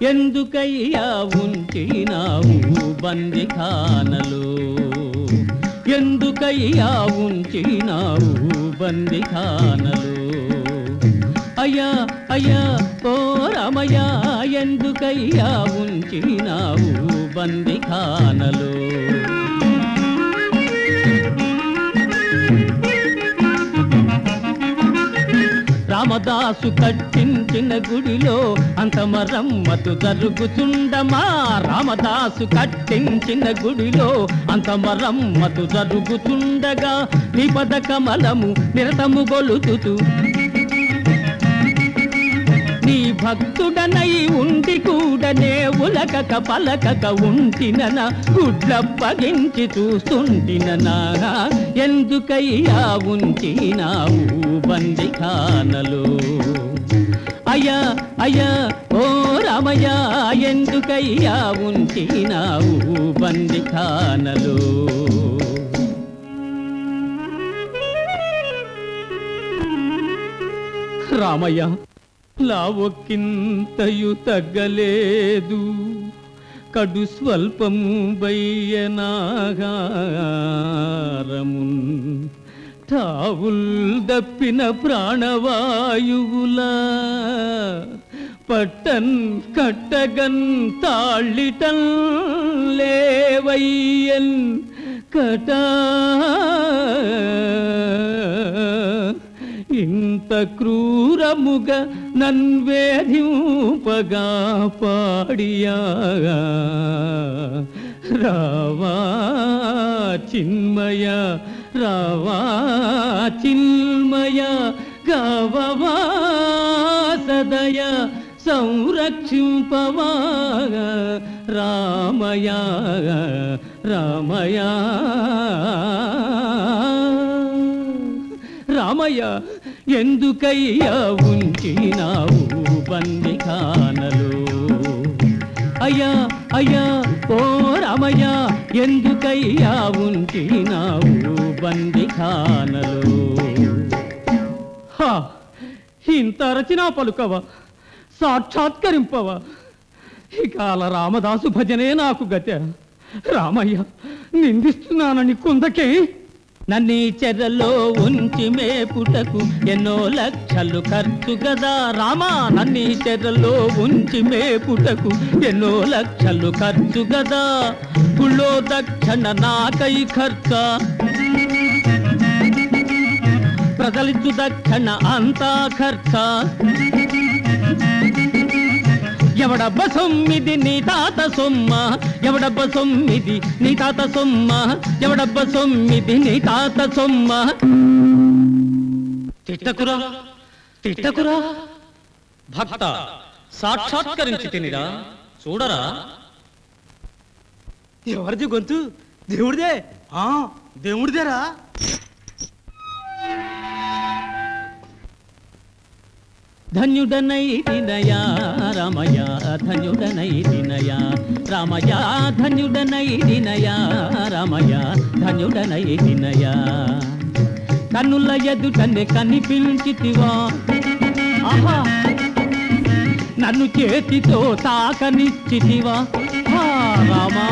ఎందుకయ్యా ఉంచినావు బందిఖానలో ఎందుకయ్యా ఉంచినావు బందిఖానలో అయ్యా అయ్యా ఓ రామయ్యా ఎందుకయ్యా ఉంచినావు బందిఖానలో రామదాసు కట్టించిన గుడిలో అంత మరమ్మతు జరుగుతుండమా రామదాసు కట్టించిన గుడిలో అంత మరమ్మతు జరుగుతుండగా నీ పద కమలము నిరతము గొలుతుతూ నీ భక్తుడనై ఉండి కూడనే ఉలకక పలకక ఉంటినన గుడ్లప్పగించి చూస్తుంటిననా ఎందుకయ్యా ఉంచినావు బందిఖానలో అయ్యా అయ్యా ఓ రామయ్య ఎందుకయ్యా ఉంచినావు బందిఖానలో రామయ్య లావొక్కింతయు తగ్గలేదు కడు స్వల్పము బయ్యనాగారమున్ తావుల్ దప్పిన ప్రాణవాయువులా పట్టన్ కట్టగన్ తాళిటన్ లేవయ్యన్ కటా ఇంత క్రూరముగ నన్వేధింపగా పాడియా రావా చిన్మయ రావా చిన్మయ గవవా సదయ సంరక్షింపవా రామయ రామయ రామయ్య ఎందుకయ్యా ఉంచినావు బందిఖానలో అయ్యా అయ్యా ఓ రామయ్య ఎందుకయ్యా ఉంచినావు బందిఖానలో ఇంత రచనా పలుకవా సాక్షాత్కరింపవా ఇకాల రామదాసు భజనే నాకు గత రామయ్య నిందిస్తున్నానని కుందకే నన్నీ చెరలో ఉంచి మేపుటకు ఎన్నో లక్షలు ఖర్చు గదా రామా నన్నీ చెరలో ఉంచి మేపుటకు ఎన్నో లక్షలు ఖర్చు గదా గుళ్ళో దక్షిణ నాకై ఖర్చ ప్రజలిచ్చు దక్షిణ అంతా ఖర్చ ఎవడబ్బ సొమ్మిది నీ తాత సొమ్మ ఎవడబ్బ సొమ్మిది నీ తాత సొమ్మ ఎవడబ్బ సొమ్మిది నీ తాత సొమ్మ తిట్టకురా తిట్టకురా భక్త సాక్షాత్కరించి తినిరా చూడరా ఎవరిది గొంతు దేవుడిదే దేవుడిదేరా ధన్యుడనైతినయా రామయ్య ధన్యుడనైతినయా రామయ్య ధన్యుడనైతినయా రామయ్య ధన్యుడనైతినయా కన్నుల ఎదుటనే కనిపించితివా ఆహా నన్ను చేతితో తాకనిచ్చితివా రామా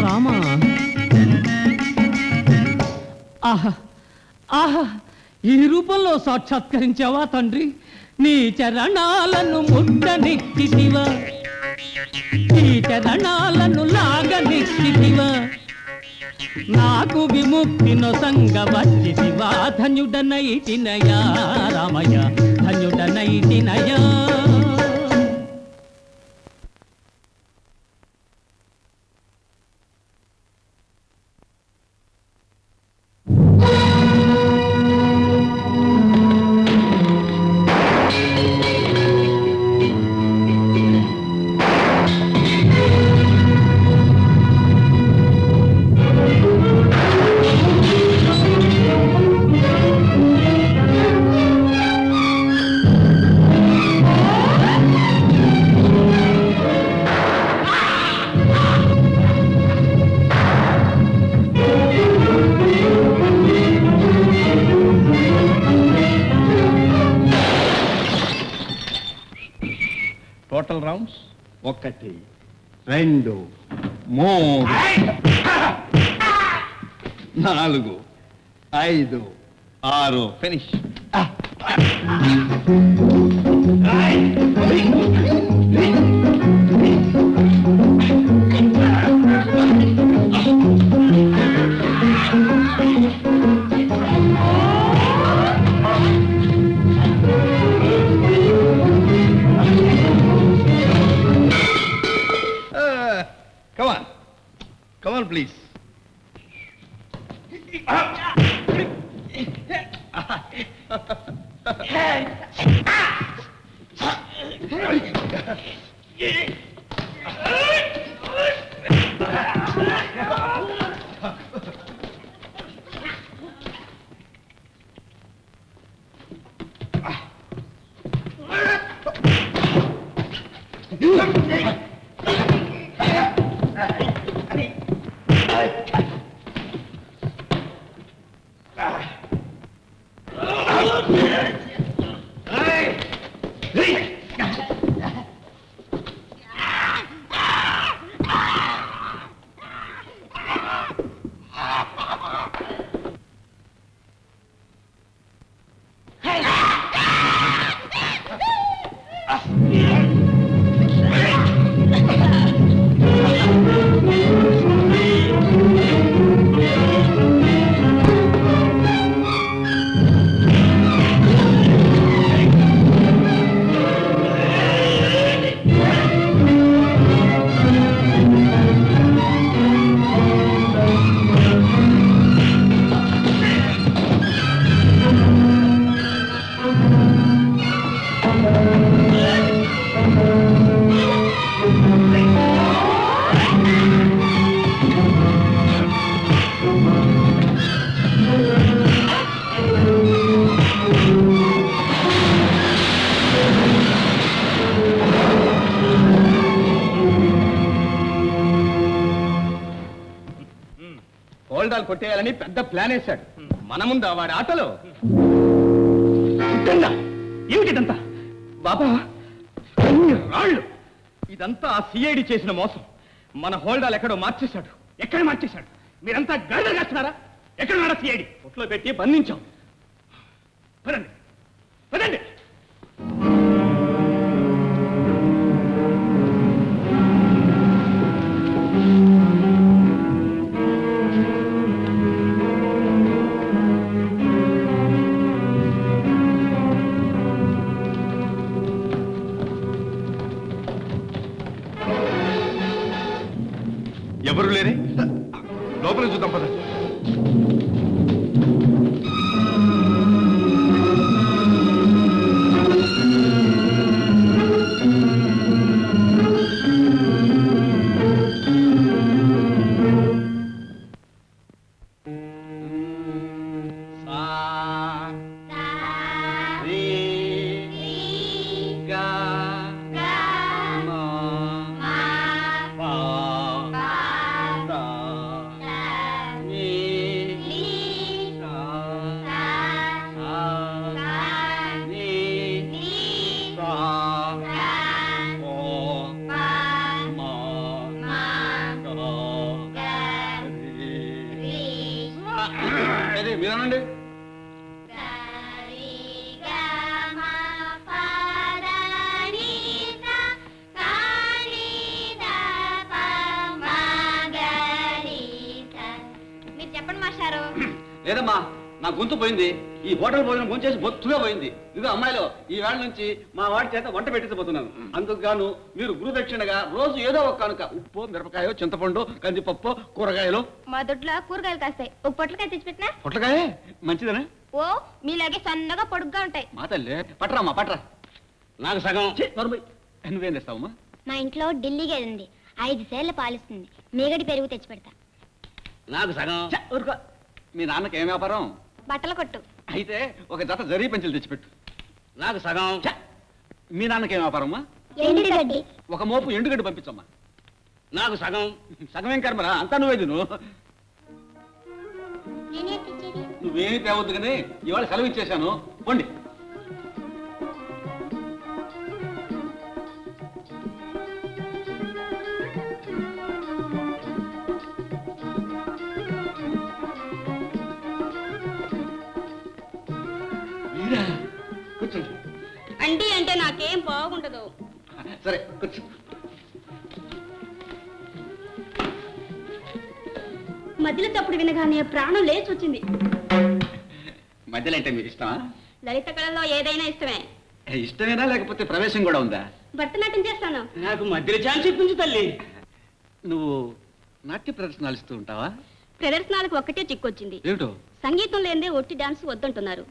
రామా ఆహా ఆహా ఈ రూపంలో సాక్షాత్కరించావా తండ్రి నీ చరణాలను ముట్టనిచ్చితివా నీ చరణాలను లాగనిచ్చితివా నాకు విముక్తి నొసంగ వచ్చితివా ధన్యుడనైతినయా రామయ్య ధన్యుడనైతినయా Total rounds 1 2 3 4 5 6 finish. Come on, please. హోల్డాలు కొట్టేయాలని పెద్ద ప్లాన్ వేశాడు. మన ముందు వాడి ఆటలో ఏమిటిదంతా బాబా? రాళ్ళు. ఇదంతా ఆ సిఐడి చేసిన మోసం. మన హోల్డాలు ఎక్కడో మార్చేశాడు. ఎక్కడ మార్చేశాడు? మీరంతా గడదలు కాస్తున్నారా? ఎక్కడ ఉన్నాడా సిఐడి? ఒట్లో పెట్టి బంధించాం. పదండి పదండి. ఎవరు లేరే? లోపల చూద్దాం పద. మీరేనండి. మీరు చెప్పండి మాస్టారు. లేదమ్మా, నా గొంతు పోయింది. ఈ హోటల్ భోజనం భోంచేసి బొత్తుగా పోయింది. ఇదిగో అమ్మాయిలో ఈ వేళ నుంచి మా వాడి చేత వంట పెట్టించబోతున్నాను. అందుకు గాను మీరు గురుదక్షిణగా రోజు ఏదో ఒక కనుక ఉప్పు, మిరపకాయో, చింతపండు, కందిపప్పు, కూరగాయలు. మా దొడ్లో కూరగాయలు కాస్తాయి. ఒక పొట్లకాయ తెచ్చిపెట్టినా? పొట్లకాయ మంచిదేనా? ఓ మీలాగే సన్నగా పొడుగ్గా ఉంటాయి. మా తల్లి పట్టరామ్మా పట్టరా. నాకు సగం. నువ్వేం తెస్తావమ్మా? మా ఇంట్లో ఢిల్లీ గేదె ఉంది. 5 సేళ్ల పాలిస్తుంది. మీగడి పెరుగు తెచ్చి పెడతా. నాకు సగం. ఊరుకో. మీ నాన్నకి ఏం వ్యాపారం? బట్టల కొట్టు. అయితే ఒక జత జరీ పంచులు తెచ్చిపెట్టు. నాకు సగం. మీ నాన్నకి ఏం వ్యాపారమ్మా? ఎండుగడ్డి. ఒక మోపు ఎండుగడ్డి పంపించమ్మా. నాకు సగం. సగమేం కర్మరా, అంతా నువ్వే తిను. నువ్వేమీ తేవద్దు కానీ ఇవాళ సెలవు ఇచ్చేశాను. పోండి. నాకేం బాగుండదు. సరే కూర్చో. మధ్యలో తప్పుడు వినగానే ప్రాణం లేచి వచ్చింది. మధ్యలో అంటే మీకు ఇష్టమా? లలిత కళల్లో ఏదైనా ఇష్టమే. ఇష్టమేనా లేకపోతే ప్రవేశం కూడా ఉందా? భరతనాట్యం చేస్తాను. నాకు మధ్యలో ఛాన్స్ ఇప్పించు తల్లి. నువ్వు నాట్య ప్రదర్శనలు ఇస్తూ ఉంటావా? ప్రదర్శనలకు ఒక్కటే చిక్కొచ్చింది. ఏమిటో? సంగీతం లేదే ఒట్టి డాన్స్ వద్దంటున్నారు.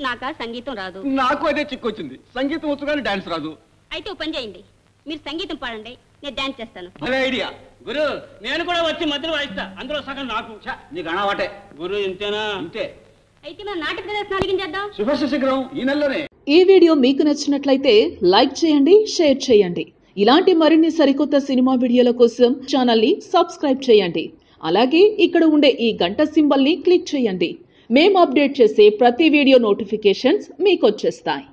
నాకా సంగీతం రాదు. నాకు అదే చిక్కొచ్చింది. సంగీతం వచ్చు కానీ డాన్స్ రాదు. అయితే ఓ పని చేయండి, మీరు సంగీతం పాడండి, నేను డాన్స్ చేస్తాను. అదే ఐడియా. గురు నేను కూడా వచ్చి మధ్యలో వాయిస్తా, అందులో సగం నాకు. నీకు అనావాటే. గురు ఇంతేనా? అంతే. అయితే మన నాటక ప్రదర్శన అడిగించేద్దాం. శుభ శీఘ్రం ఈ నెలలోనే. ఈ వీడియో మీకు నచ్చినట్లయితే లైక్ చేయండి, షేర్ చేయండి. ఇలాంటి మరిన్ని సరికొత్త సినిమా వీడియోల కోసం ఛానల్ ని సబ్స్క్రైబ్ చేయండి. అలాగే ఇక్కడ ఉండే ఈ గంట సింబల్ ని క్లిక్ చేయండి. మేము అప్డేట్ చేసే ప్రతి వీడియో నోటిఫికేషన్స్ మీకు వచ్చేస్తాయి.